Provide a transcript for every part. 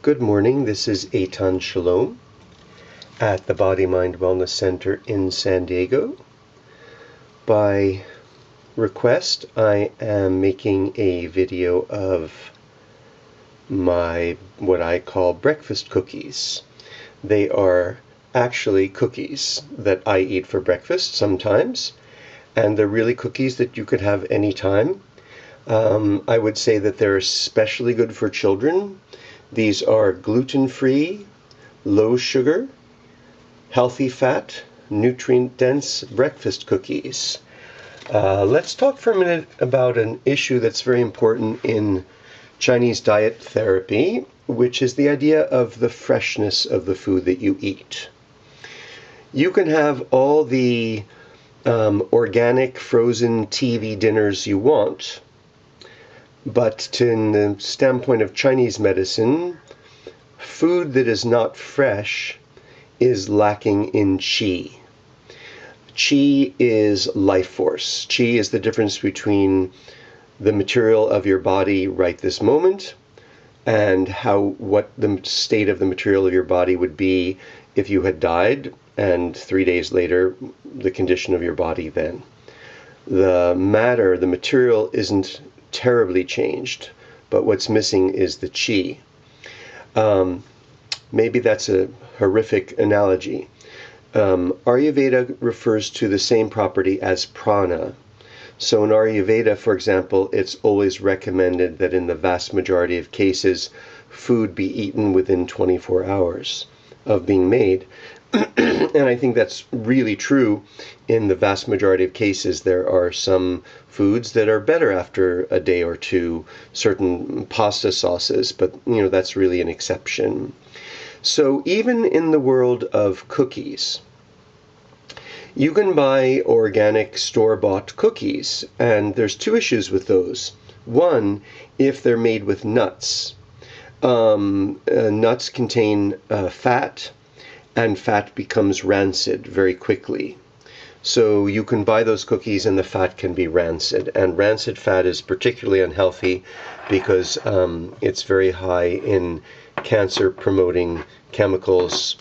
Good morning, this is Eitan Shalom at the Body Mind Wellness Center in San Diego. By request, I am making a video of what I call breakfast cookies. They are actually cookies that I eat for breakfast sometimes, and they're really cookies that you could have anytime. I would say that they're especially good for children. These are gluten-free, low sugar, healthy fat, nutrient-dense breakfast cookies. Let's talk for a minute about an issue that's very important in Chinese diet therapy, which is the idea of the freshness of the food that you eat. You can have all the organic frozen TV dinners you want, but in the standpoint of Chinese medicine, food that is not fresh is lacking in qi. Qi is life force. Qi is the difference between the material of your body right this moment and what the state of the material of your body would be if you had died, and 3 days later, the condition of your body then. The matter, the material isn't terribly changed, but what's missing is the qi. Maybe that's a horrific analogy. Ayurveda refers to the same property as prana. So in Ayurveda, for example, it's always recommended that in the vast majority of cases, food be eaten within 24 hours of being made. And I think that's really true. In the vast majority of cases, there are some foods that are better after a day or two, certain pasta sauces, but that's really an exception. So even in the world of cookies, you can buy organic store-bought cookies, and there's two issues with those. One, if they're made with nuts. Nuts contain fat, and fat becomes rancid very quickly. So you can buy those cookies and the fat can be rancid. And rancid fat is particularly unhealthy because it's very high in cancer-promoting chemicals,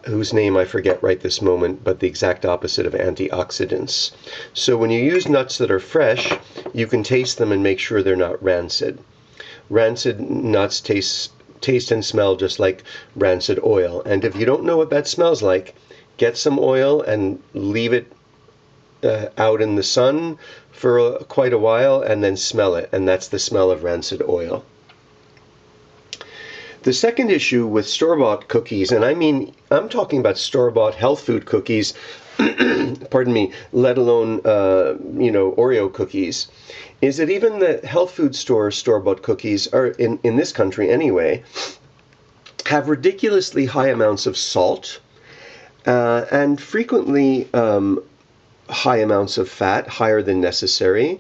whose name I forget right this moment, but the exact opposite of antioxidants. So when you use nuts that are fresh, you can taste them and make sure they're not rancid. Rancid nuts taste and smell just like rancid oil. And if you don't know what that smells like, get some oil and leave it out in the sun for quite a while and then smell it. And that's the smell of rancid oil. The second issue with store-bought cookies, and I'm talking about store-bought health food cookies, pardon me, let alone, Oreo cookies, is that even the health food store-bought cookies are, in this country anyway, have ridiculously high amounts of salt and frequently high amounts of fat, higher than necessary.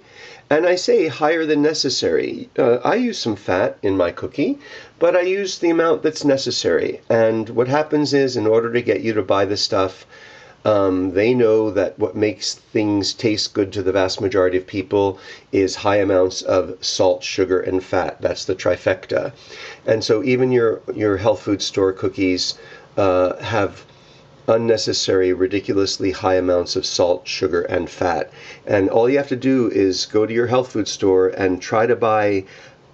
And I say higher than necessary. I use some fat in my cookie, but I use the amount that's necessary. And what happens is, in order to get you to buy the stuff, they know that what makes things taste good to the vast majority of people is high amounts of salt, sugar, and fat. That's the trifecta. And so even your health food store cookies have unnecessary, ridiculously high amounts of salt, sugar, and fat. And all you have to do is go to your health food store and try to buy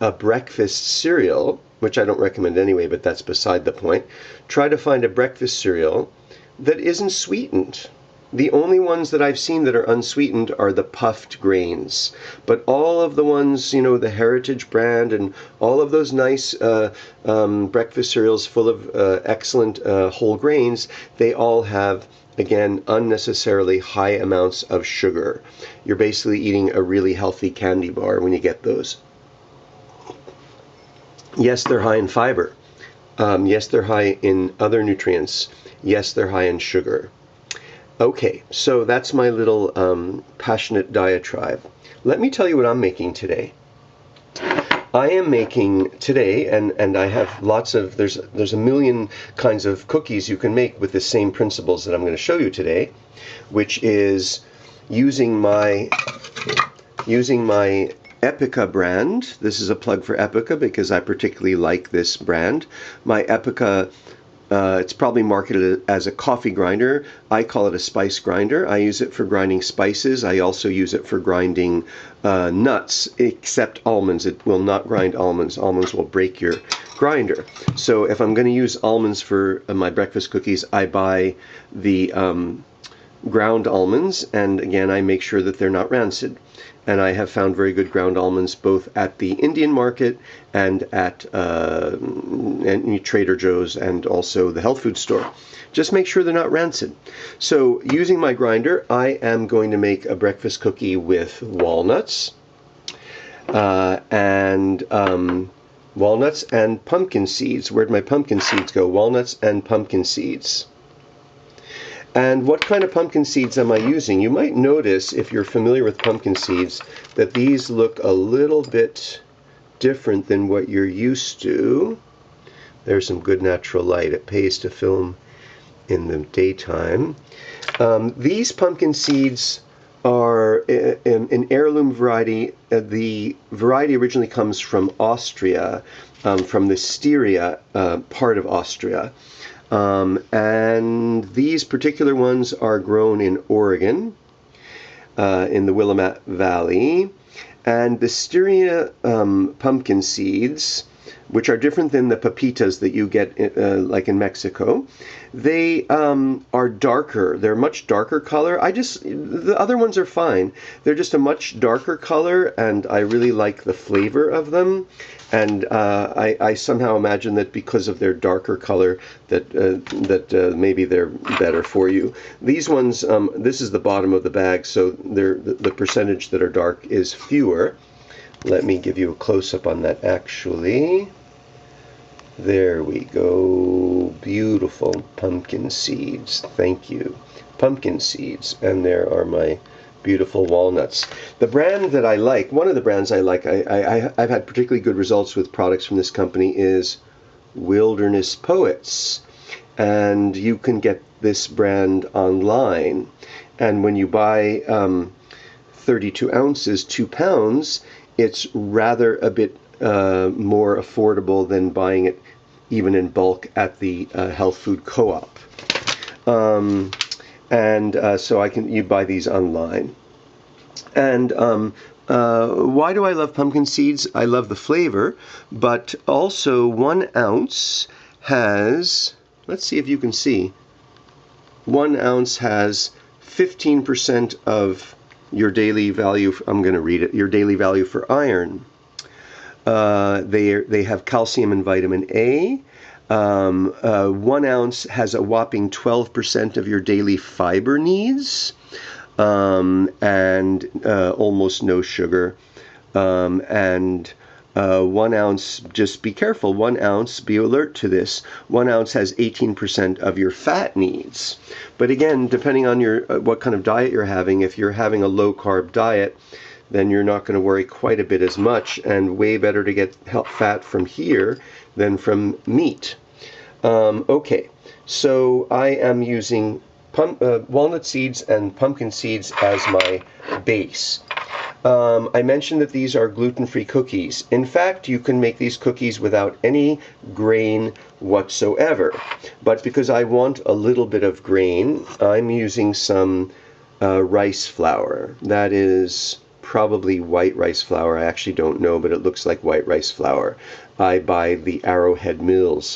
a breakfast cereal, which I don't recommend anyway, but that's beside the point. Try to find a breakfast cereal that isn't sweetened. The only ones that I've seen that are unsweetened are the puffed grains. But all of the ones, the Heritage brand and all of those nice breakfast cereals full of excellent whole grains, they all have, again, unnecessarily high amounts of sugar. You're basically eating a really healthy candy bar when you get those. Yes, they're high in fiber. Yes, they're high in other nutrients. Yes, they're high in sugar. Okay, so that's my little passionate diatribe. Let me tell you what I'm making today. I am making today, and I have there's a million kinds of cookies you can make with the same principles that I'm going to show you today, which is using my Epica brand. This is a plug for Epica because I particularly like this brand. My Epica, it's probably marketed as a coffee grinder. I call it a spice grinder. I use it for grinding spices. I also use it for grinding nuts, except almonds. It will not grind almonds. Almonds will break your grinder. So if I'm going to use almonds for my breakfast cookies, I buy the ground almonds, and again, I make sure that they're not rancid. And I have found very good ground almonds both at the Indian market and at Trader Joe's and also the health food store. Just make sure they're not rancid. So using my grinder, I am going to make a breakfast cookie with walnuts walnuts and pumpkin seeds. Where'd my pumpkin seeds go? Walnuts and pumpkin seeds. And what kind of pumpkin seeds am I using? You might notice, if you're familiar with pumpkin seeds, that these look a little bit different than what you're used to. There's some good natural light. It pays to film in the daytime. These pumpkin seeds are an heirloom variety. The variety originally comes from Austria, from the Styria part of Austria. And these particular ones are grown in Oregon, in the Willamette Valley. And the Styria pumpkin seeds, which are different than the pepitas that you get like in Mexico, they are darker. They're much darker color. The other ones are fine. They're just a much darker color, and I really like the flavor of them. And I somehow imagine that because of their darker color, that maybe they're better for you. These ones, this is the bottom of the bag, so the percentage that are dark is fewer. Let me give you a close-up on that, actually. There we go. Beautiful pumpkin seeds. Thank you. Pumpkin seeds. And there are my beautiful walnuts. The brand that I like, one of the brands I like, I've had particularly good results with products from this company, is Wilderness Poets. And you can get this brand online. And when you buy 32 ounces, 2 pounds, it's rather a bit more affordable than buying it even in bulk at the health food co-op. So you buy these online. And why do I love pumpkin seeds? I love the flavor, but also 1 ounce has, let's see if you can see, 1 ounce has 15% of your daily value, I'm going to read it, your daily value for iron. They have calcium and vitamin A. 1 ounce has a whopping 12% of your daily fiber needs, and almost no sugar. 1 ounce, just be careful, 1 ounce, be alert to this, 1 ounce has 18% of your fat needs. But again, depending on what kind of diet you're having, if you're having a low-carb diet, then you're not going to worry quite a bit as much, and way better to get fat from here than from meat. Okay, so I am using walnut seeds and pumpkin seeds as my base. I mentioned that these are gluten-free cookies. In fact, you can make these cookies without any grain whatsoever. But because I want a little bit of grain, I'm using some rice flour. That is probably white rice flour. I actually don't know, but it looks like white rice flour. I buy the Arrowhead Mills